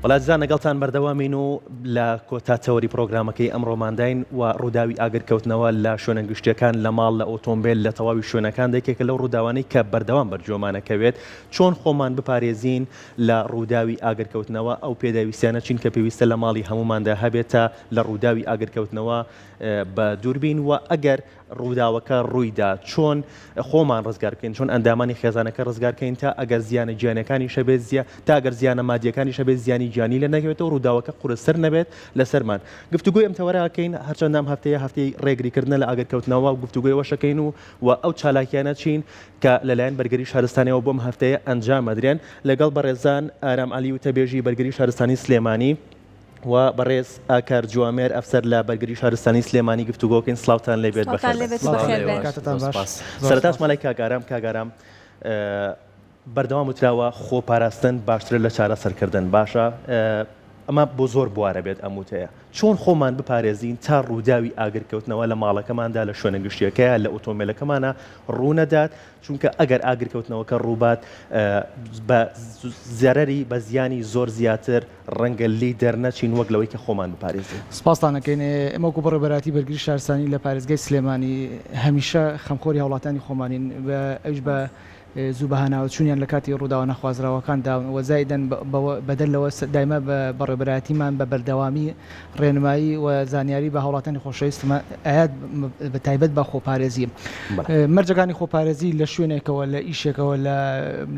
بەڵاتزان لەگەڵتان بەردەوامین و لە کۆتاتەوەری پرۆگرامەکەی ئەمڕۆمانداین و ڕووداوی ئاگرکەوتنەوە لە شوێنە گشتیەکان لە ماڵ لە ئۆتۆمبیل لە تەواوی شوێنەکان دەیکێکە لەو ڕووداوانەی کە بەردەوام بەرجۆمانەکەوێت چۆن خۆمان بپارێزین لە ڕووداوی ئاگرکەوتنەوە ئەو پێداویستیانە چین کە پێویستە لە ماڵی هەموماندا هەبێتە لە ڕووداوی ئاگرکەوتنەوە بە دووربین و ئەگەر ڕووداوەکە ڕوویدا چۆن خۆمان ڕزگار بکەین چۆن ئەندامانی خێزانەکە ڕزگارکەین تا ئەگەر زیانە گیانەکانی شەبێت تا ئەگەر زیانە مادیەکانی شەبێت زیانی گیانی لە نەکەوێتەوە ڕووداوەکە قورسەر نەبێت لەسەرمان گفتوگوی ئەم تەوەراکەین هەرچەندام هەفتەی ڕێگریکردنە لە ئاگرکەوتنەوە و گفتوگوی وەشەکەین و ئەو چالاکیانە چین کە لەلایەن بەرگری شارستانیەوە بۆم هەفتەیە ئەنجام ئەدرێن لەگەڵ بەڕێزان ئارام عەلی و تەبێژی بەرگری شارستانی سلێمانی و بەڕێز ئاکار جوامێر ئەفسەر لە بەرگری شارستانی سلێمانی گفتوگۆکەین سلااوتان لێبێت بەخێر سەرەتاش مەلای کاگارام بەردەوام وتراوە خۆپاراستن باشترە لە چارەسەرکردن باشە ئەمە بۆ زۆر بوارە بێت ئەموتەیە چۆن خۆمان بپارێزین تا ڕووداوی ئاگرکەوتنەوە لە ماڵەکەماندا لە شوێنە گشتیەکەیە لە ئۆتۆمبیلەکەمانە ڕوونەدات چونکە ئەگەر ئاگرکەوتنەوەکە ڕووبات بە زەرەری بە زیانی زۆر زیاتر ڕەنگە لی دەرنەچین وەک لەوەی کە خۆمان بپارێزین. سپاستانەکەین. ئێمە وەکو بەڕێبەراتی بەرگری شارستانی لە پارێزگای سلێمانی هەمیشە خەمخۆری هاوڵاتیانی خۆمانین ئەوش بە زوو بەهاناوە چوونیان لە کاتی ڕووداوە نەخوازراوەکاندا وەزایدەن بەدەلەوە دایمە بە بەڕێبەراتیمان بە بەردەوامی ڕێنمایی و زانیاری بە هاوڵاتانی خۆشەویستمە ئايات بە تایبەت بە خۆپارێزی مەرجەکانی خۆپارێزی لە شوێنێکەوە لە ئیشێکەوە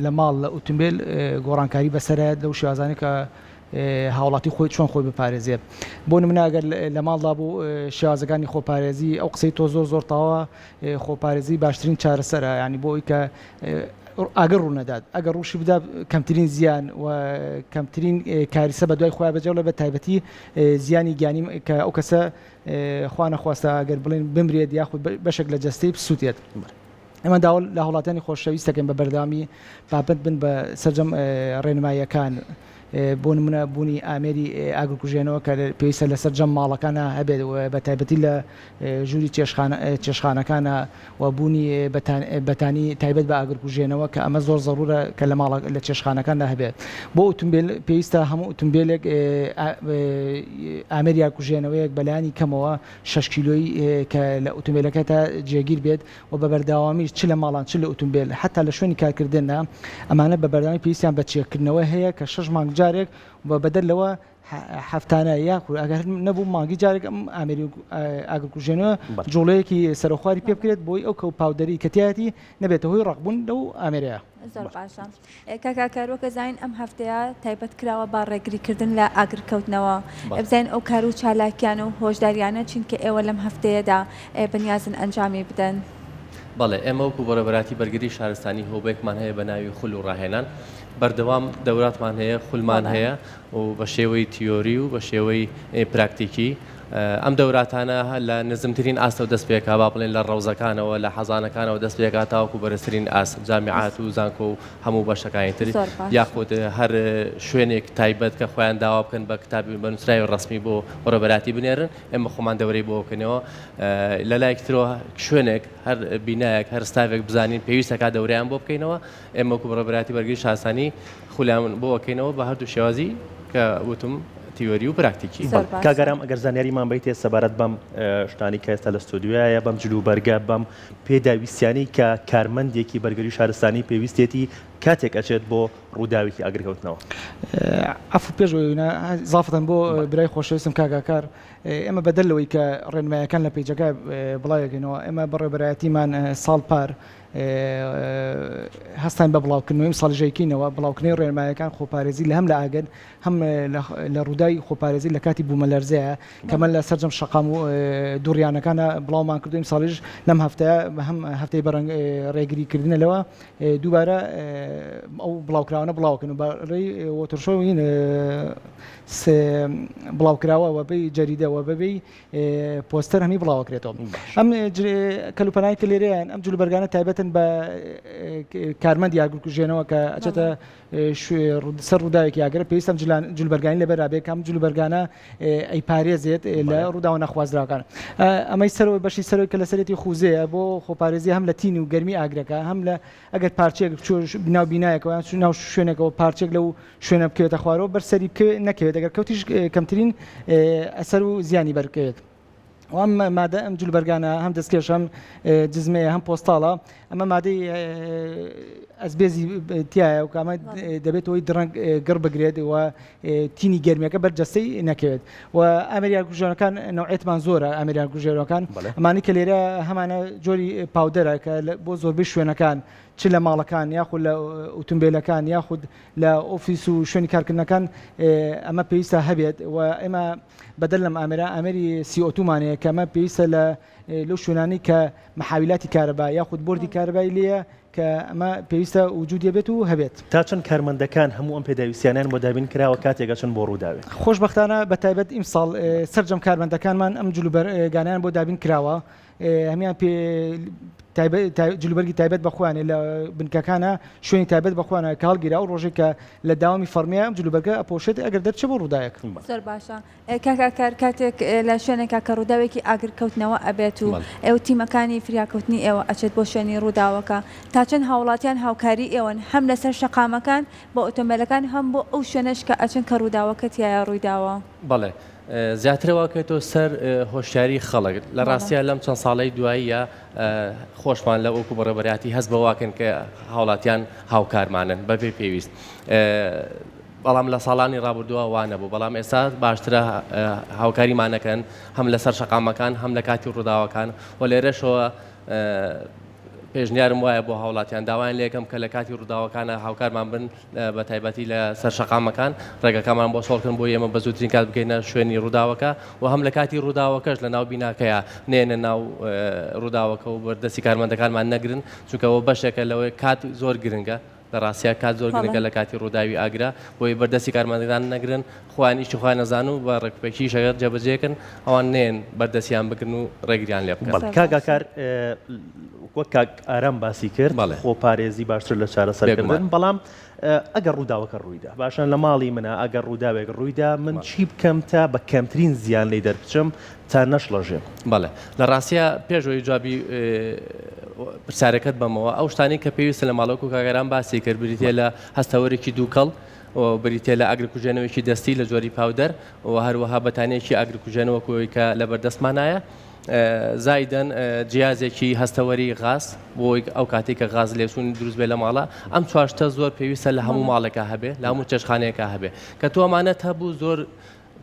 لە ماڵ لە ئۆتۆمبیل گۆڕانکاری بەسەرایەت لەو شێوازانە کە هاوڵاتی خۆی چۆن خۆی بپارێزێت بۆ نمونە ئەگەر لە ماڵدا بوو شێوازەکانی خۆپارێزی ئەو قسەی تۆ زۆر تاوە خۆپارێزی باشترین چارەسەرە ینی بۆ ئەوی کە ئاگەر ڕوونەدات ئەگەر ڕوشی بدا کەمترین زیان و کەمترین کاریسە بە دوای خۆیان بەجێڵە بە تایبەتی زیانی گیانی کە ئەو کەسە خوا نەخواستە ئەگەر بڵێن بمرێت یاخود بەشێک لە جەستەی بسووتێت. ئەمە داوە لە هاوڵاتیانی خۆشەویستەکەن بە بەردەوامی بابەت بن بە سەرجەم ڕێنماییەکان بۆ نمونە بوونی ئامێری ئاگرکوژێنەوە کە پێویستە لەسەر جەم ماڵەکانە هەبێت بە تایبەتی لە ژووری چێشخانەکانە و بوونی بەتانی تایبەت بە ئاگرکوژێنەوە کە ئەمە زۆر زەڕورە کە لە ماڵ لە چێشخانەکاندا هەبێت بۆ ئۆتۆمبیل پێویستە هەموو ئۆتۆمبیلێک ئامێری ئاگرکوژێنەوەیەک بەلایانی کەمەوە 6 کیلۆیی کە لە ئۆتۆمبیلەکە تا جێگیر بێت و بە بەرداوامی چ لە ماڵان چ لە ئۆتۆمبیل حتا لە شوێنی کارکردنە ئەمانە بە بەرداوامی پێویستیان بە چێکردنەوە هەیە کە 6 مانگ جارێک و بەدەلەوە هەفتانە یاخود ئەگەر نەبوو مانگی جارێک ئەم ئامێری ئاگرکوژێنەوە جوڵەیەکی سەرخواری پێ بکرێت بۆی ئەو کەو پاودەری کەتیاتی نەبێتە هۆی ڕقبوون لەو ئامێرەیە. زۆر باشە کاکارۆکە زین ئەم هەفتەیە تایبەت کراوە با ڕێگریکردن لە ئاگرکەوتنەوە بزین ئەو کار و چالاکیان و هۆشداریانە چینکە ئێوە لەم هەفتەیەدا بەنیازن ئەنجامی بدەن. بەڵێ ئێمە وەکو بەڕێبەراتی بەرگری شارستانی هۆبێکمان هەیە بە ناوی خول و ڕاهێنان بەردەوام دەوراتمان هەیە خولمان هەیە و بە شێوەی تیۆری و بە شێوەی پراکتیکی ئەم دەوراتانە لە نزمترین ئاستە و دەستپێکا با بڵێن لە ڕەوزەکانەوە لە حەزانەکانەوە دەستپێکا تاوەکو بەرزترین ئاست جامیعات و زانکۆ و هەموو بەشەکانی تر یاخود هەر شوێنێک تایبەت کە خۆیان داوا بکەن بە کتابی بەنووسراوی ڕسمی بۆ ڕێبەراتی بنێرن ئێمە خۆمان دەورەی بۆ بکەنەوە لە لایەکترەوە شوێنێک هەر بینایەک هەر ستاڤێک بزانین پێویستەکە دەورەیان بۆ بکەینەوە ئێمە وەکو ڕێبەراتی بەرگری شارستانی خولیان بۆ بکەینەوە بە هەردوو شێوازی کە وتم تیۆری و پراکتیکی. کاگەرام ئەگەر زانیاریمان بیت سەبارەت بەم شتانی کە ئێستا لە ستودیۆیە بەم جلوبەرگە بەم پێداویستیانی کە کارمەندێکی بەرگری شارستانی پێویستێتی کاتێک ئەچێت بۆ ڕووداوێکی ئاگرکەوتنەوە. ئەفو پێشەوەی زافەتەن بۆ برای خۆشەویستم کاگاکار ئێمە بەدەلەوەی کە ڕێنماییەکان لە پێیجەکە بڵاوێگەنەوە ئێمە بەڕێبەرایەتیمان ساڵ پار هەستان بە بڵاوکردنەوەی ساڵژەیەکینەوە بڵاوکردنەوەی ڕێنماییەکان خۆپارێزی لە هەم لە ئاگەر هەم لە ڕووداوی خۆپارێزی لە کاتی بوومەلەرزەیە کەمە لە سەرجەم شەقام و دووڕیانەکانە بڵاومان کردویم ساڵیش لەم هەفتەیە هەم هەفتەی بەڕنگ ڕێگریکردنەوە دووبارە ئەو بڵاوکراوانە بڵاوکردن و بەڕێی وۆترشۆین بڵاوکراوەوە بەی جەریدەوە بەبێ پۆستەر هەمی بڵاوکرێتەوە ئەم کەلوپەنایی کە لێرەیان ئەم جلوبەرگانە تایبەتن بە کارمەندی ئاگرکوژێنەوە کە ئەچێتە سەر ڕووداوێکی ئاگرە پێویستە جلوبەرگانی لەبەرابێت کام جلوبەرگانە ئەی پارێزێت لە ڕووداوە نەخوازراوەکان ئەمەی سەرەوەی بەشی سەرەوەی کە لە سەرەتی خوزەیە بۆ خۆپارێزی هەم لە تینی و گەرمی ئاگرەکە هەم لە ئەگەر پارچەیەک ناو بینایەکەوە ناو شوێنێکەوە پارچێک لەو شوێنە بکەوێتە خوارەوە بەرسەری نەکەوێت ئەگەر کەوتیش کەمترین ئەسەر و زیانی بەرکەوێت. وام مادە ئەم جلوبەرگانە هەم دەستکێش هەم جزمەیە هەم پۆستاڵە ئەمە مادەی ئەسبێزی تایە و کامە دەبێت ئەوەی درەنگ گڕ بگرێت و تینی گەرمیەکە بەرجەستەی نەکەوێت و ئەمریکا کوژێنەکان نوعێتمان زۆرە ئەمریکا کوژێنەکان ئەمانی کە لێرە هەمانە جۆری پاودەرە کە بۆ زۆربەی شوێنەکان چ لە ماڵەکان یاخود لە ئۆتۆمبیلەکان یاخود لە ئۆفیس و شوێنی کارکردنەکان ئەمە پێویستە هەبێت و ئێمە بەدەل لەم ئامێری CO2مانەیە کە ئەمە پێویستە لەو شوێنانی کە محاویلاتی کارەبا یاخود بردی کارەبای لێیە کە ئەمە پێویستە وجودی بێت و هەبێت. تا چەند کارمەندەکان هەموو ئەم پێداویستیانیان بۆ دابین کراوە کاتێکە چەند بۆ ڕووداوێت؟ خۆشبەختانە بە تایبەت ئیمساڵ سەرجەم کارمەندەکانمان ئەم جلوبەرگانیان بۆ دابین کراوە هەمیان جلوبەرگی تایبەت بەخوانێ لە بنکەکانە شوێنی تایبەت بەخوانە کە هەڵگیرا و ڕۆژێک کە لە داوامی فەرمیە ئەم جلوبەرگە ئەپۆشێت ئەگەر دەرچێ بۆ ڕووداوێک. زۆر باشە کاکار کاتێک لە شوێنێکا کە ڕووداوێکی ئاگرکەوتنەوە ئەبێت و ئێوە تیمەکانی فریاکەوتنی ئێوە ئەچێت بۆ شوێنی ڕووداوەکە تا چەند هاوڵاتیان هاوکاری ئێوەن هەم لەسەر شەقامەکان بۆ ئۆتۆمبیلەکان هەم بۆ ئەو شوێنەش کە ئەچن کە ڕووداوەکە تایە ڕوویداوە؟ بەڵێ زیاترەوەکەێتەوە سەر هۆشیاری خەڵک لە ڕاستیە لەم چەند ساڵی دواییە خۆشمان لە ئەوکو بەڕێبەرەتی هەست بەواکەن کە هاوڵاتیان هاوکارمانن بەبێ پێویست. بەڵام لە ساڵانی ڕابردووە وانە بوو بەڵام ئێستا باشترە هاوکاریمانەکەن هەم لەسەر شەقامەکان هەم لە کاتی ڕووداوەکان و لێرەشەوە پێشنیارم وایە بۆ هاوڵاتیان داوایان لێکم کە لە کاتی ڕووداوەکانە هاوکارمان بن بە تایبەتی لە سەر شەقامەکان ڕێگەکەمان بۆ سۆڵکردن بۆ ئێمە بە زووترین کات بگەینە شوێنی ڕووداوەکە و هەم لە کاتی ڕووداوەکەش لە ناو بیناکەیە نێنە ناو ڕووداوەکە و بەردەستی کارمەندەکانمان نەگرن چونکەەوە بەشێکە لەوەی کات زۆر گرنگە لە ڕاستیا کات زۆر گرنگە لە کاتی ڕووداوی ئاگرا بۆی بەردەستی کارمەندەکان نەگرن خوانیشتی خوای نەزان و بە ڕێکپێکی شەگەر جێبەجێکن ئەوان نێن بەردەستیان بگرن و ڕێگریان لێ بکەن. کاگاکار وەک کاک ئارام باسی کرد خۆ پارێزی باشتر لە چارەسەرکردن بەڵام ئەگەر ڕووداوەکە ڕوویدا باشن لە ماڵی منە ئەگەر ڕووداوێک ڕوویدا من چی بکەم تا بە کەمترین زیان لێ دەربچم تا نەشڵەژێم؟ بەڵێ لە ڕاستیە پێشەوەی جوابی پرسیارەکەت بەمەوە ئەو شتانی کە پێویستە لە ماڵۆک و کاگەران باسی کرد بریتێ لە هەستەوەرێکی دووکەڵ و بریتێ لە ئاگرکوژێنەوەیکی دەستی لە جۆری پاودەر و هەروەها بەتانێکی ئاگرکوژێنەوەکەوەی کە لە بەردەستمانایە زایدەن جیازێکی هەستەوەری غاز بۆی ئەو کاتێک کە غاز لێسوونی دروست بێ لە ماڵە ئەم چواشتە زۆر پێویستە لە هەموو ماڵێکە هەبێ لە هەموو چێشخانەیەکە هەبێ کە تۆ ئەمانەت هەبوو زۆر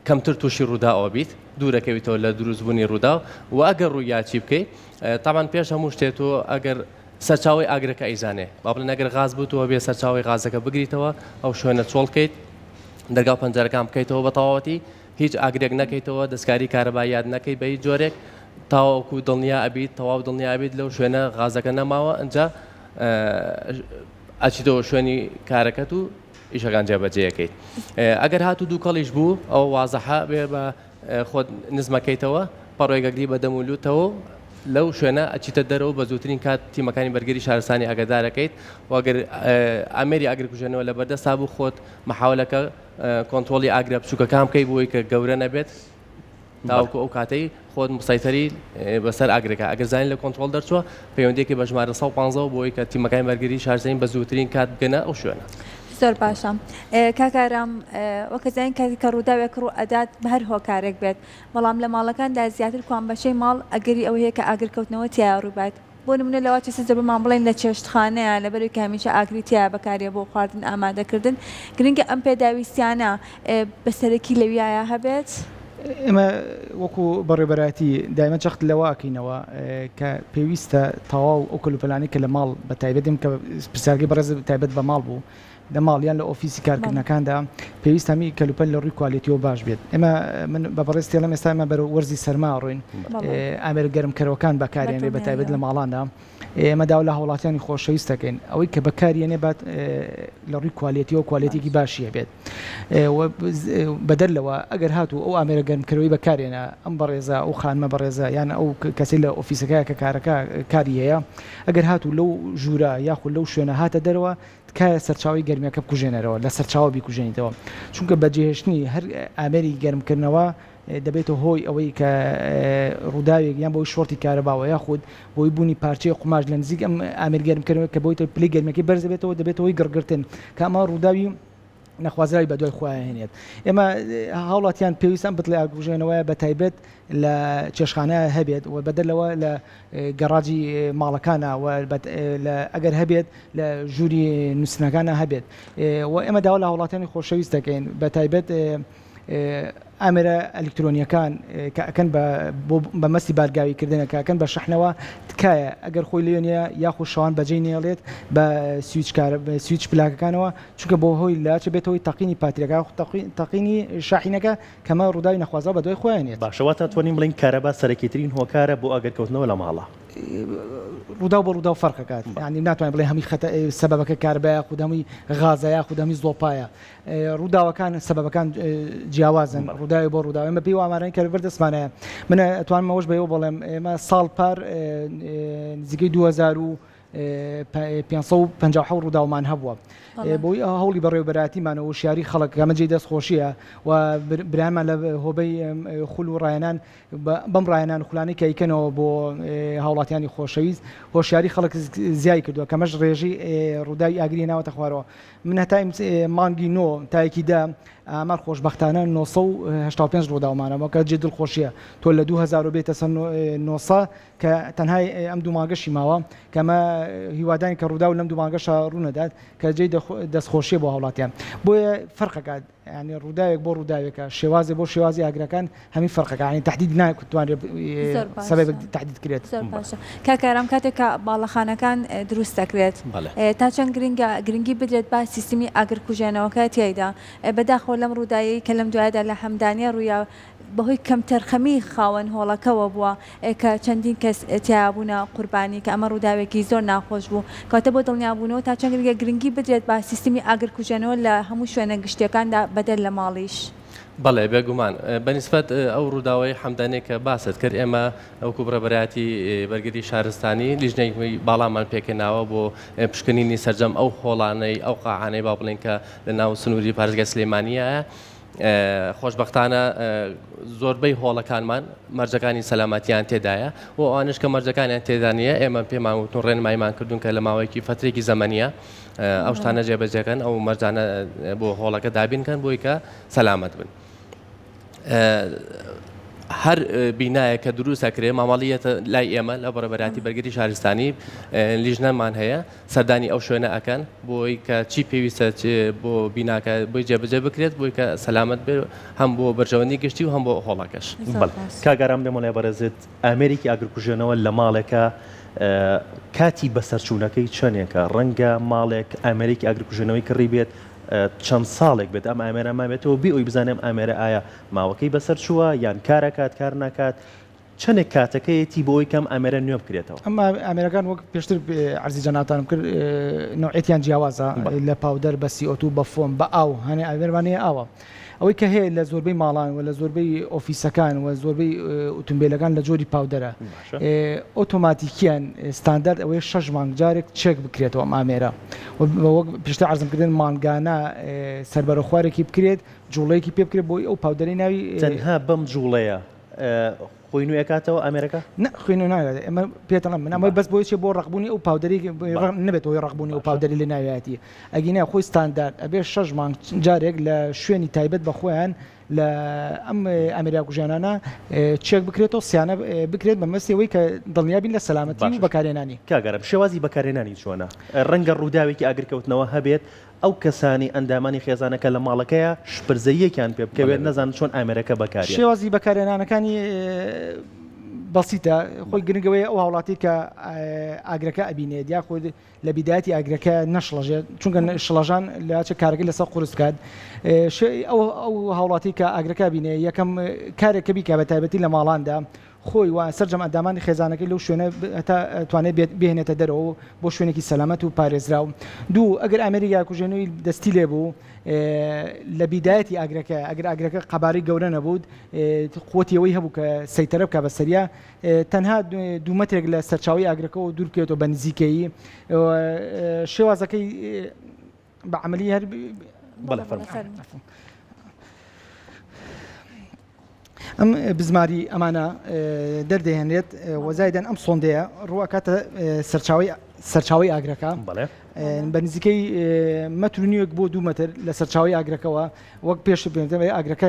کەمتر تووشی ڕووداوە بیت دوورەکەویتەوە لە دروستبوونی ڕوودا و ئەگەر ڕوویاچی بکەیت تاوان پێش هەموو شتێتەوە ئەگەر سەرچاوی ئاگرەکە ئەیزانێ با بڵێن ئەگەر غاز بووتەوە بێ سەرچاوی غازەکە بگریتەوە ئەو شوێنە چۆڵکەیت دەرگاو پەنجەرەکان بکەیتەوە بە تەواوەتی هیچ ئاگرێک نەکەیتەوە دەستکاری کارەبای یاد نەکەی بە هیچ جۆرێک تاوەکو دڵنیا ئەبیت تەواو دڵنیا ئەبیت لەو شوێنە غازەکە نەماوە ئەنجا ئەچیتەوە شوێنی کارەکەت و ئیشەکان جێبەجێەکەیت. ئەگەر هاتو دوو کەڵیش بوو ئەو وازەحە بێ بە خۆت نزمەکەیتەوە پەڕۆیگەگری بەدەمولوتەوە لەو شوێنە ئەچیتە دەرەوە بە زووترین کات تیمەکانی بەرگری شارستانی ئاگادارەکەیت وەگەر ئامێری ئاگرکوژێنەوە لە بەردەستا بوو خۆت مەحاولەکە کۆنتترۆلی ئاگرە بچووکەکان بکەی بۆی کە گەورە نەبێت تاوەکو ئەو کاتەی خۆت مسایتەری بەسەر ئاگرەکە ئەگەر زانین لە کۆنتترۆل دەرچووە پەیوەندێکی بە ژمارە 150 بۆی کە تیمەکانی بەرگری شارستانی بە زووترین کات بگەنە ئەو شوێنە. زۆر باشە کاکارام وەکەزانین کاتی کە ڕووداوێک ڕوو ئەدات بە هەر هۆکارێک بێت بەڵام لە ماڵەکاندا زیاتر کوانبەشەی ماڵ ئەگەری ئەوەیە کە ئاگرکەوتنەوە تیا ڕووبات بۆ نمونە لەوە چ زەبمان بڵێن لە چێشتخانەیە لەبەروی کە هەمیشە ئاگری تیا بەکارێ بۆ خواردن ئامادەکردن گرنگە ئەم پێداویستیانە بەسەرەکی لەویایە هەبێت؟ ئێمە وەکو بەڕێبەراتی دایمە چەخت لەواکەینەوە کە پێویستە تەواو ئەو کەلوپەلانی کە لە ماڵ بە تایبەتیم کە پرسیارگەی بەڕێز تایبەت بە ماڵ بوو لە ماڵیان لە ئۆفیسی کارکردنەکاندا پێویست هەمی کەلوپەل لە ڕووی کوالیتیەوە باش بێت. ئێمە من بە بەڕێستی لەم ئێستا ئێمە بەر وەرزی سەرما ڕۆین ئامێر گەرمکەرەوەکان بەکارێنێ بە تایبەت لە ماڵاندا ئێمە داوا لە هاوڵاتیانی خۆشەویستەکەین ئەوەی کە بەکارێنێ بات لە ڕووی کوالیتیەوە کوالیتێکی باشیە بێت بەدەرلەوە ئەگەر هاتوو ئەو ئامێرە گەرمکەرەوەی بەکارێنە ئەم بەڕێزە ئەو خانمە بەڕێزە یان ئەو کەسی لە ئۆفیسەکەی کە کارەکە کاری هەیە ئەگەر هاتوو لەو ژوورە یاخود لەو شوێنە هاتە دەرەوە تکایە سەرچاوی گەرمیەکە بکوژێنەرەوە لە سەرچاوە بیکوژێنیتەوە چونکە بەجێهێشتنی هەر ئامێری گەرمکردنەوە دەبێتەوە هۆی ئەوەی کە ڕووداوێک یان بۆی شۆرتی کارەباوە یاخود بۆی بوونی پارچەی قماش لە نزیک ئەم ئامێرگەرمکردنەوە کە بۆیتە پلی گەرمەکەی بەرز دەبێتەوەی گڕگرتن کە ئەمە ڕووداوی نەخوازراوی بە دوای خۆیان هێنێت ئێمە هاوڵاتیان پێویستان بتڵێ ئاگروژێنەوەیە بە تایبەت لە چێشخانە هەبێت و بەدەلەوە لە گەڕاجی ماڵەکانە ئەگەر هەبێت لە ژووری نووسنەکانە هەبێت و ئێمە داوا لە هاوڵاتیانی خۆشەویست دەکەین بە تایبەت ئامێرە ئەلکترۆنیەکان کە ئەکەن بە مەستی بارگاویکردنە کە ئەکەن بە شەحنەوە تکایە ئەگەر خۆی لێنە یاخود شەوان بەجێ نێڵێت بە سویچ پلاکەکانەوە چونکە بۆ هۆی لاچە بێتەوەی تەقینی پاتریەکە تەقینی شاحینەکە کەمە ڕووداوی نەخوازا بە دوای خۆیانێت باشەوە تا توانین بڵین کارەبا سەرەکیترین هۆکارە بۆ ئاگرکەوتنەوە لە ماڵە ڕوودا بۆ ڕوودا و فەرقەکات ینی ناتوانین بڵێ هەمی سەبەبەکە کاربەیە خودەمی غازایە خودەمی زۆپایە ڕووداوەکان سەبەبەکان جیاوازن ڕووداوی بۆ ڕووداوی ئێمە پێی وامارەی کە بەردەستمانەیە منە ئەتوانمەوەش بەیەوە بڵێم ئێمە ساڵ پار نزیکەی 2557 ڕووداومان هەبووە بۆی هەوڵی بەڕێوەبەراتیمانەوە وشیاری خەڵک ئەمەجێ دەستخۆشیە و برایمان لە هۆبەی خول و ڕایەنان بەم ڕایەنان خولانەی کە ئەیکەنەوە بۆ هاوڵاتیانی خۆشەویست هۆشیاری خەڵک زیای کردووە کەمەش ڕێژی ڕووداوی ئاگری ناوەتە خوارەوە من هەتا مانگی نۆ تایەکیدا ئامار خۆشبەختانە 985 ڕووداومانەوە کە جێ دڵخۆشیە تۆ لە 2000 بێتە سەر 900 کە تەنهای ئەم دوو مانگەشی ماوە کەمە هیوادانی کە ڕوودا و لەم دوو مانگەشە ڕوونەدات کە جێ دەستخۆشیە بۆ هاوڵاتیان بۆیە فەرقەکات ینی ڕووداوێک بۆ ڕووداوێکە شێوازێ بۆ شێوازی ئاگرەکان هەمی فەرقەکە ینی تهدید ناتوانێت سەبەبێک تهدید کرێت کاکارام کاتێک کە باڵەخانەکان دروست دەکرێت تا چەند گرنگی بدرێت با سیستمی ئاگرکوژێنەوەکە تیایدا بەداخۆ لەم ڕوودایی کە لەم دوایدا لە هەمدانیە ڕوویا بەهۆی کەم تەرخەمی خاوەن هۆڵەکەەوە بووە کە چەندین کەس تیابوونە قوربانی کە ئەمە ڕووداوێکی زۆر ناخۆش بوو کاتە بۆ دڵنیابوونەوە تا چەند گرنگی بدرێت با سیستمی ئاگرکوژێنەوە لە هەموو شوێنە گشتیەکاندا بەدەر لە ماڵیش. بەڵێ بێگومان بەنسبەت ئەو ڕووداوای حەمدانەیە کە باست کرد ئێمە ئەوکو بڕێبەراتی بەرگری شارستانی لیژنەی باڵامان پێکەناوە بۆ پشکنینی سەرجەم ئەو هۆڵانەی ئەو قاعانەی با بڵێن کە لە ناو سنووری پارێزگای سلێمانیایە خۆشبەختانە زۆربەی هۆڵەکانمان مەرجەکانی سەلامەتیان تێدایە و ئەوانش کە مەرجەکانیان تێدانە ئێمە پێمان وتون ڕێنماییمان کردوون کە لە ماوەیەکی فترێکی زەمەنیە ئەو شتانە جێبەجێکەن ئەو مەرجانە بۆ هۆڵەکە دابینکەن بۆی کە سەلامەت بن. هەر بینایە کە دروستەکرێ مامەڵیەتە لای ئێمە لە بەڕێبەراتی بەرگری شارستانی لیژنەمان هەیە سەردانی ئەو شوێنە ئەکەن بۆی کە چی پێویستە بۆ بیناکە بۆی جێبەجێ بکرێت بۆی کە سەلامەت بێ هەم بۆ بەرژەوەندی گشتی و هەم بۆ هۆڵەکەش. کاگارام دەمەڵێ بەرەزت ئامێریکی ئاگرکوژێنەوە لە ماڵێکە کاتی بەسەرچوونەکەی چەندێکە ڕەنگە ماڵێک ئامێریکی ئاگرکوژێنەوەی کڕی بێت چەند ساڵێک بێت ئەم ئامێرە مابێتەوە بی ئەوی بزانێم ئامێرە ئایا ماوەکەی بەسەر چووە یان کارەکات کار ناکات چەندێک کاتەکەیەتی بۆی کەم ئامێرە نوێ بکرێتەوە. ئەمە ئامێرەکان وەک پێشتر عەرزی جەنابتانم کرد نوعێتیان جیاوازە لە پاودەر بە CO2 بە فۆم بە ئاو هەنێ ئامێرمانەیە ئاوە ئەوەی کە هەیە لە زۆربەی ماڵان و لە زۆربەی ئۆفیسەکان و زۆربەی ئۆتۆمبیلەکان لە جۆری پاودەرە ئۆتۆماتیکیان ستاندارد ئەوەی 6 مانگ جارێک چێک بکرێتەوە ئەم ئامێرە وەک پێشتر عەرزمکردن مانگانە سەربەرە خوارێکی بکرێت جوڵەیەکی پێ بکرێت بۆی ئەو پاودەرەی ناوی تەنها بەم جوڵەیە خۆی نوێکاتەوە ئەمریکا خوێنە ناوێت ئەمە پێتەڵم من ئەمە بەس بۆیە بۆ ڕقبوونی ئەو پاودەری نبێت ئەوی ڕقبوونی ئەو پاودەری لە ناوێتی ئەگینە خۆی ستاندارد ئەبێ 6 مانگ جارێک لە شوێنی تایبەت بە خۆیان لە ئەم ئەمریکوژیانانە چێک بکرێتەوە سیانە بکرێت بە مەستەوەی کە دڵنیابین لە سەلامەتی و بەکارهێنانی. کاگەرم شێوازی بەکارهێنانی چۆنە ڕەنگە ڕووداوێکی ئاگرکەوتنەوە هەبێت ئەو کەسانی ئەندامانی خێزانەکە لە ماڵەکەیە شپرزەیەکیان پێ بکەوێت نەزان چۆن ئامێرەکە بەکارێت. شێوازی بەکارهێنانەکانی بەسیتە خۆی گرنگەوەی ئەو هاوڵاتی کە ئاگرەکە ئەبینێت یا خۆ لە بیداەتی ئاگرەکە نەشڵەژێت چونکە شڵەژان لاچە کارەکە لەسەر قورس کات ئەو هاوڵاتی کە ئاگرەکە بینێ یەکەم کارێکە بیکە بە تایبەتی لە ماڵاندا خۆی و سەررجەم ئەندامانی خێزانەکەی لەو شوێنە توانێت بهێنێتە دەرەوە بۆ شوێنێکی سەلامەت و پارێزراو. دوو ئەگەر ئەمریکا کوژێنەوەی دەستی لێ بوو لە بیدایەتی ئاگرەکە ئەگەر ئاگرەکە قەبارەی گەورە نەبوو قوتیەوەی هەبوو کە سەیتەرە بکە بە سەریا تەنها 2 مەترێک لە سەرچاوی ئاگرەکەەوە دوور بکرێتەوە بە نزیکەیی شێوازەکەی بە عملی هەر ئەم بزماری ئەمانە دەردەهێنرێت وەزایدەن ئەم سۆندەیە ڕوەکاتە سەرچاوی ئاگرەکە بەڵێ بە نزیکەی مەتر و نیوەک بۆ 2 مەتر لە سەرچاوی ئاگرەکەەوە وەک پێش بێنەوەی ئاگرەکە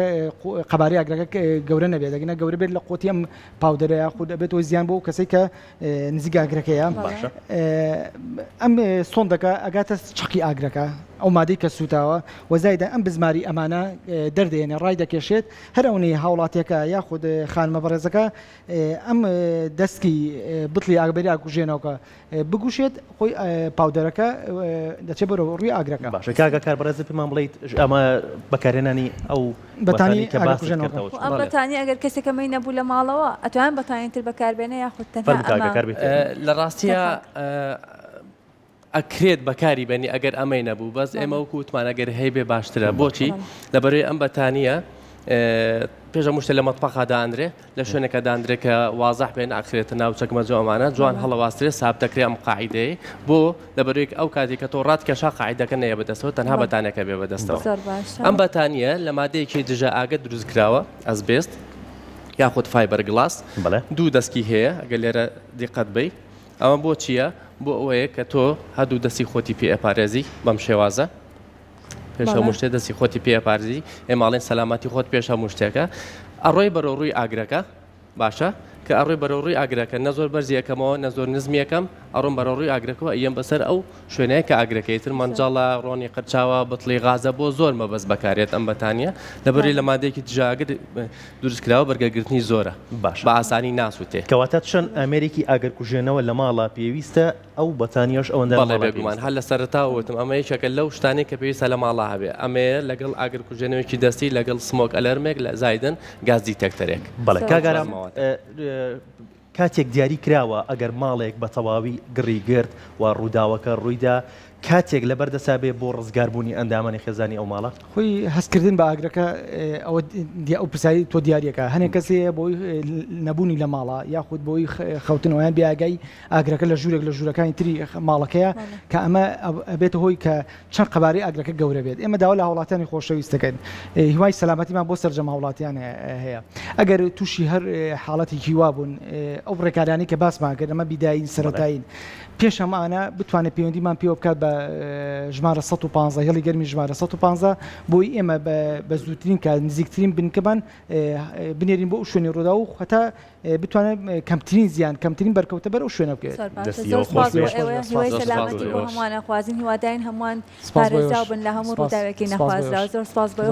قەباری ئاگرەکە گەورە نەبێت دەگەنە گەورە بێت لە قوتی ئەم پاودەرەیە خود ئەبێتەوە زیان بۆ کەسێک کە نزیک ئاگرەکەیە ئەم سۆندەکە ئەگاتە چقی ئاگرەکە ئەو مادەی کە سوتاوە وەزایدە ئەم بزماری ئەمانە دەردێنێ ڕای دەکێشێت هەر ئەوەی هاوڵاتیەکە یاخود خانمە بەڕێزەکە ئەم دەستکی بتڵی ئاگبەری ئاکوژێنەوەکە بگوشێت خۆی پاودەرەکە دەچێت بەرەوە ڕووی ئاگرەکە باشە کاگە کار بەڕێز پێمان بڵیت ئەمە بەکارێنانی ئەو بەتانی کە باسی کردەوە ئەم بەتانی ئەگەر کەسێکەکەمەی نەبوو لە ماڵەوە ئەتوان بەتانیتر بەکاربێنە یاخود لە ڕاستیە ئەکرێت بەکاری بەنی ئەگەر ئەمەی نەبوو بەس ئێمە وکووتمان ئەگەر هەی بێ باشترە بۆچی لەبەروی ئەم بەتانیە پێش مشتە لە مەتبەخا دانرێ لە شوێنێکە دانرێت کە وازەح بێن ئاخرێتە ناو چەکمەجۆ ئەمانە جوان هەڵەواسترێ سابتەکرێ ئەم قاعیدەیە بۆ لەبەروی ئەو کاتی کە تۆ ڕاتکەشا قاعیدەکە نەیە بەدەستەوە تەنها بەتانەکە بێ بەدەستەوە ئەم بەتانیە لە مادەیەکی دژە ئاگە دروست کراوە ئەسبێست یاخود فایبەر گلاس دوو دەستکی هەیە ئەگەر لێرە دیقەت بی ئەمە بۆ چییە؟ بۆ ئەوەیە کە تۆ هەردوو دەستی خۆتی پێ ئەپارێزی بەم شێوازە پێشە مشتێ دەستی خۆتی پێ ئەپارێزی ئێماڵێن سەلامەتی خۆت پێشە مشتێکە ئەڕۆی بەرەو ڕووی ئاگرەکە باشە کە ئەڕۆی بەرەو ڕووی ئاگرەکە نەزۆر بەرزیەکەمەوە نەزۆر نزمیەکەم ئەڕۆم بەرەو ڕووی ئاگرەکەەوە ئەم بەسەر ئەو شوێنەیە کە ئاگرەکەی تر مەنجاڵە ڕۆنی قرچاوە بتڵی غازە بۆ زۆر مەبەست بەکارێت ئەم بەتانیە لەبەری لە مادەیەکی دژاگر دروستکراوە بەرگەگرتنی زۆرە باش بە ئاسانی ناسووتێ کەواتە چەند ئەمریکی ئاگرکوژێنەوە لە ماڵا پێویستە ئەو بەتانیەش ئەوەندە بێگومان هەر لە سەرتاوتم ئەمە یەکێکە لەو شتانێک کە پێویستە لە ماڵا هەبێ ئەمەیە لەگەڵ ئاگرکوژێنەوەکی دەستی لەگەڵ سمۆک ئەلەرمێک لە زایدن گازی تەکتەرێک بەڵێ کاگارام کاتێک دیاری کراوە ئەگەر ماڵێک بە تەواوی گڕی گرت و ڕووداوەکە ڕوویدا کاتێک لە بەردەسا بێ بۆ ڕزگاربوونی ئەندامانی خێزانی ئەو ماڵە خۆی هەستکردن بە ئاگرەکە ئەو پرسایی تۆ دیارەکە هەنێک کەسێ بۆی نەبوونی لە ماڵە یاخود بۆی خەوتنەوەیان بیاگای ئاگرەکە لە ژوورێک لە ژوورەکانی تری ماڵەکەیە کە ئەمە ئەبێتە هۆی کە چەند قەبارەی ئاگرەکە گەورە بێت ئێمە داوا لە هاوڵاتیانی خۆشەویستەکەین هیوای سەلامەتیمان بۆ سەرجەم هاوڵاتیان هەیە ئەگەر تووشی هەر حاڵەتی هیوا بوون ئەو ڕێکاریانی کە باسمان کرد ئەمە بیداین سەرەتاین پێش ئەمانە بتوانێت پەیوەندیمان پێوە بکات بە ژمارە 115 هێڵی گەرمی ژمارە 115 بۆی ئێمە بە زووترین کە نزیکترین بنکەمان بنێرین بۆ ئەو شوێنی ڕوودا و هەتا بتوانێت کەمترین زیان کەمترین بەرکەوتە بەر ئەو شوێنە بکەێت سەلامەتی بۆ هەمووانە خوازین هیواداین هەمووان پارێزراو بن لە هەموو ڕووداوێکی نەخوازرا زۆر سپاس بۆ